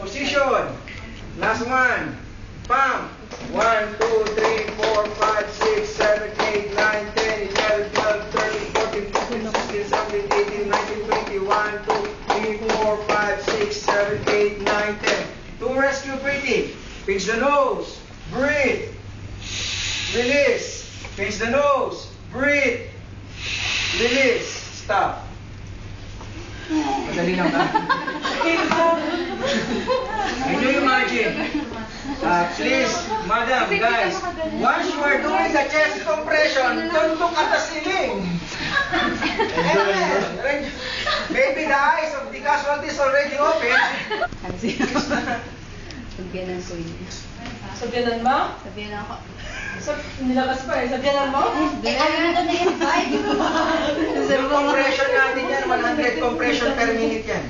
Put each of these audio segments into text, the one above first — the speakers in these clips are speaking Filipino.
Position. Last one. Pump. 1, 2, 3, 4, 5, 6, 7, 8, 9, 10, 11, 12, 13, 14, 15, 16, 17, 18, 19, 20, 1, 2, 3, 4, 5, 6, 7, 8, 9, 10. To rescue breathing. Pinch the nose. Breathe. Release. Pinch the nose. Breathe. Release. Stop. Madali lang ba? Can you imagine? Please, madam, guys, once you are doing the chest compression, don't look at the ceiling. Maybe the eyes of the casualty is already open. Sabyanan ko yun. Sabyanan mo? Sabyanan ako. Nilabas pa eh. Sabyanan mo? Ano na na-invite? Yung compression natin yan, 100 compression per minute yan.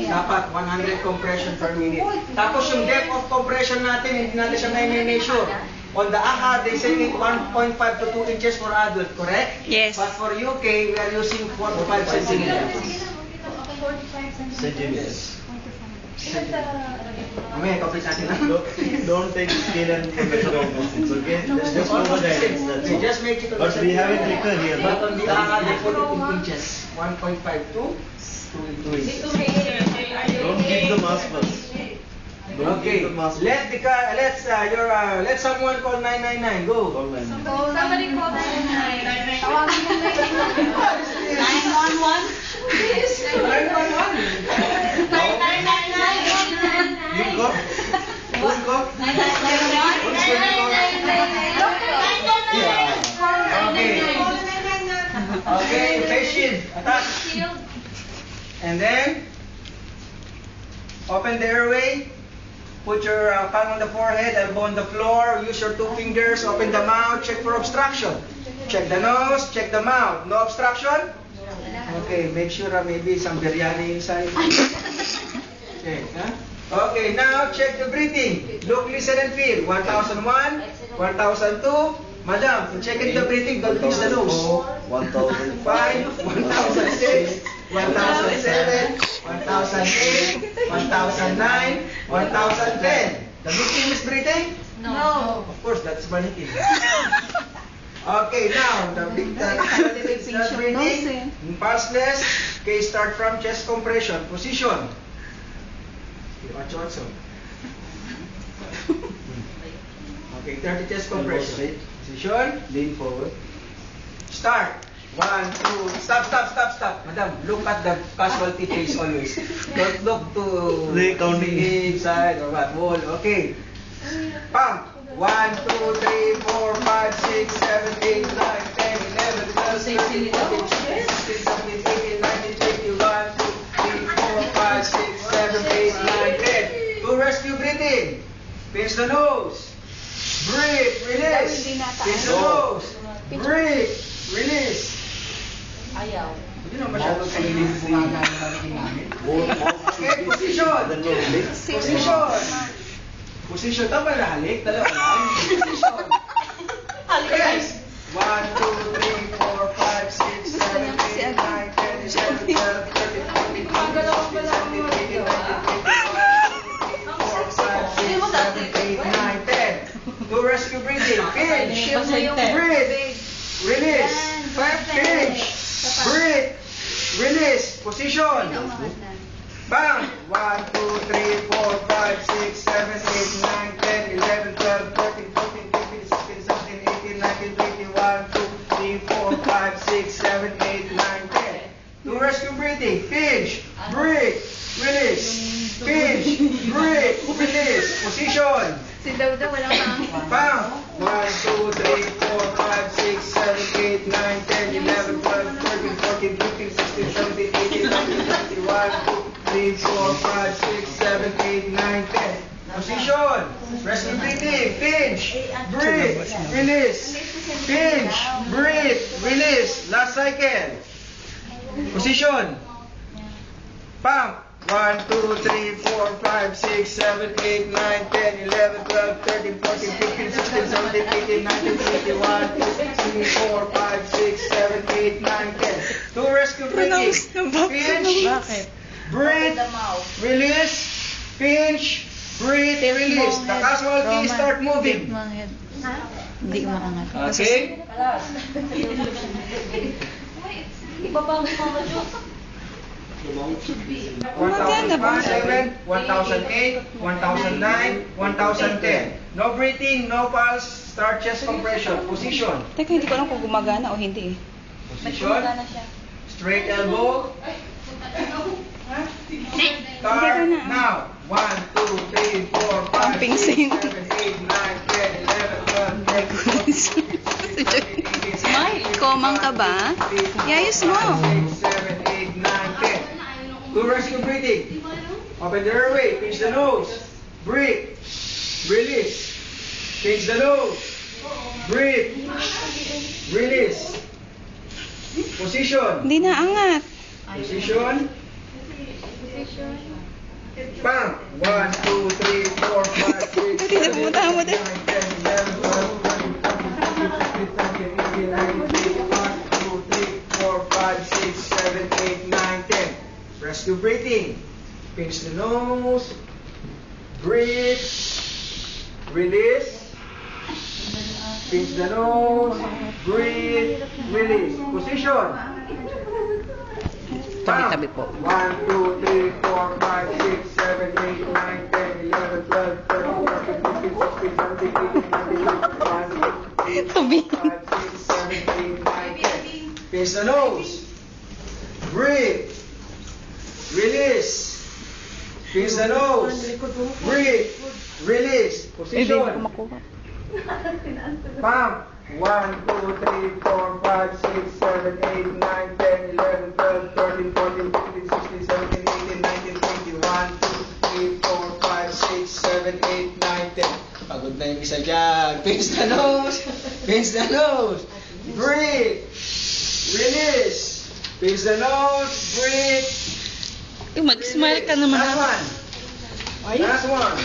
Dapat 100 compression per minute. Tapos yung depth of compression natin, hindi natin siya may-measure. On the AHA, they say 1.5 to 2 inches for adult, correct? Yes. But for UK, we are using 4 to 5 centimeters. Centimeters. Mamaya, complete natin na. Don't take scale and measure of distance, okay? Just follow the guidance, that's all. Just make it on But the we have a clicker here, But no? on the AHA, they put it in inches. 1.5 to 2 inches. Don't keep the mask first. Don't Okay, keep the mask let someone call 999. Go. All line. Somebody call 999. Tawagin na 999. 911? Please. 911. 999. You go. Who's go? 999. Okay, face shield. Attack. And then, open the airway. Put your palm on the forehead, elbow on the floor. Use your 2 fingers. Open the mouth. Check for obstruction. Check the nose. Check the mouth. No obstruction? Okay, make sure maybe some biryani inside. Okay, huh? Okay, now check the breathing. Look, listen, and feel. 1001, 1002. Madam, checking the breathing. Don't pinch the nose. 1005, 1006, 1007, 1008, 1009, 1010. The victim is breathing? No. Of course, that's mannequin. Okay, now, the victim is not breathing. Pulseless. Okay, start from chest compression. Position. Watch also. Okay, 30 chest compression. Position. lean forward. Start. 1, 2. Stop. Madam, look at the casualty face always. Don't look to They counting. the inside or what. Wall. Okay. Pump. 1, 2, 3, 4, 5, 6, 7, 8, 9, 10, 11, 12, 13, 14, 15, 16, 17, 18, 19, 20, 1, 2, 3, 4, 5, 6, 7, 8, 9, 10. To rescue breathing. Pinch the nose. Breathe. Release. Pinch the nose. Breathe. Release. Ayaw. Hindi naman masyadong kanilin po nga namin. Okay, position. Position. Tama na halik. Dalawa lang. Position. Yes. 1, 2, 3, 4, 5, 6, 7, 8, 9, 10, 11, 12, 13, 14, 15, 16, 17, 18, 19, 20, 21, 4, 5, 6, 7, 8, 9, 10. To rescue breathing. Pinch. Breathe. Release. Pinch. Breathe. Release. Position. Bang! 1, 2, 3, 4, 5, 6, 7, 8, 9, 10, 11, 12, 13, 14, 15, 16, 17, 18, 19, 20, 1, 2, 3, 4, 5, 6, 7, 8, 9, 10. To rescue breathing. Pinch. Breathe. Release. Pinch. Breathe. Release. Position. Si Dauda walang Bang! 1, 2, 3, 4, 5, 6, 7, 8, 9, 10, 11, 12, 13, 14, 15, 16, 17, 18, 19, 20, 1, 2, 3, 4, 5, 6, 7, 8, 9, 10. Position. Rescue breathing. Pinch. Breathe. Release. Pinch. Breathe. Release. Last cycle. Position. Pump. 1, 2, 3, 4, 5, 6, 7, 8, 9, 10, 11, 12, 13, 14, 15, 16, 17, 18, 19, 20, 1, 2, 3, 4, 5, 6, 7, 8, 9, 10. To rescue breathing. Pinch. Breathe. Release. Pinch, breathe, release. The casualty start moving. Hindi ka maangat. Okay? Alas. Ibaba mo mga Diyos. 1007, 1008, 1009, 1010. No breathing, no pulse. Start chest compression. Position. Teka, hindi ko alam kung gumagana o hindi. Position. Nagsimula na siya. Straight elbow. Start now. 1, 2, 3, 4, 5, Pumping 6, scene. 7, 8, 9, 10, 11, 12, 13, 14, 15, 16, 17, 18, Komang ka ba? Iayos mo. 5, 6, 7, 8, 9, 10. Do rescue breathing. Open the airway. Pinch the nose. Breathe. Release. Pinch the nose. Breathe. Release. Position. Hindi na angat. Position. Bang! 1, 2, 3, 4, 5, 6, 7, 8, 9, 10, 11, 12, 13, 14, 15, 16, 17, 18, 19, 20, 21, 22, 23, 24, 5, 6, 7, 8, 9, 10. Rescue breathing. Pinch the nose. Breathe. Release. Pinch the nose. Breathe. Release. Position. Tabi-tabi po. 1, 2, 3, 4, 5, 6, 7, 8, 9, 10, 11, 12, 13, 14, 15, 16, 17, 18, 19, 20, 21, 22, 23, 24, 5, 6, 7, 8, 9, 10. Pinch the nose. Breathe. Release. Pinch the nose. Breathe. Release. Hindi ko Position. makuha. Pump. 1, 2, 3, 4, 5, 6, 7, 8, 9, 10, 11, 12, 13, 14, 15, 16, 17, 18, 19, 20, 1, 2, 3, 4, 5, 6, 7, 8, 9, 10. Pagod na yung isa dyan. Pinch the nose. Pinch the nose. Breathe. Release. Pinch the nose. Breathe. Mag-smile ka naman. Last one. Last one.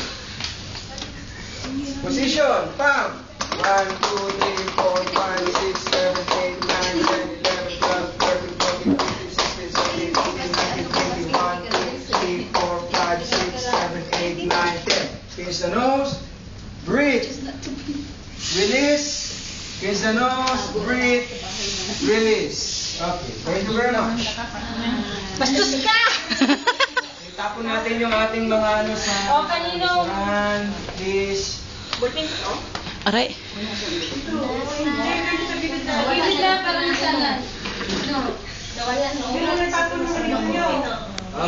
Position. Pump. 1, 2, 3, 4, 5, 6, 7, 8, 9, 10, 11, 12, 13, 14, 15, 16, 17, 18, 19, 20, 1, 2, 3, 4, 5, 6, 7, 8, 9, 10. Pinch the nose. Breathe. Release. Pinch the nose. Breathe. Release. Okay. Thank you very much. Bastos ka! Itapon natin yung ating mga ano sa... O, kanino? Saan, please. Ballpen ko? Aray. Gilid na, parang sana. No. Nawala, no?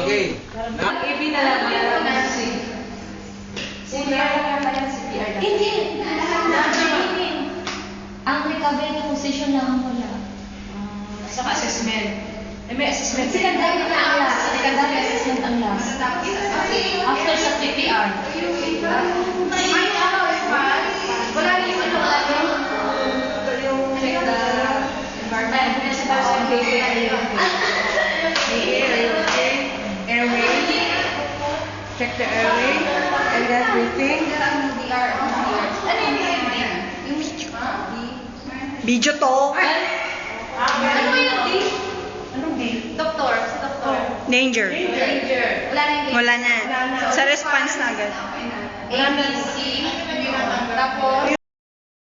Okay. Ibig na lang yan. Hindi. Ang recovery position lang ang wala. Saka assessment. May assessment. Secondary na ang last. Secondary assessment ang last. After sa CPR. Wala rin yung ano. Check the environment. Airway. Check the airway. And then breathing. Ano yung Video to. Ano yung D? Anong D? Doktor. Sa doktor. Danger. Wala na yung Wala na. Sa response na agad. ABC. Tapos,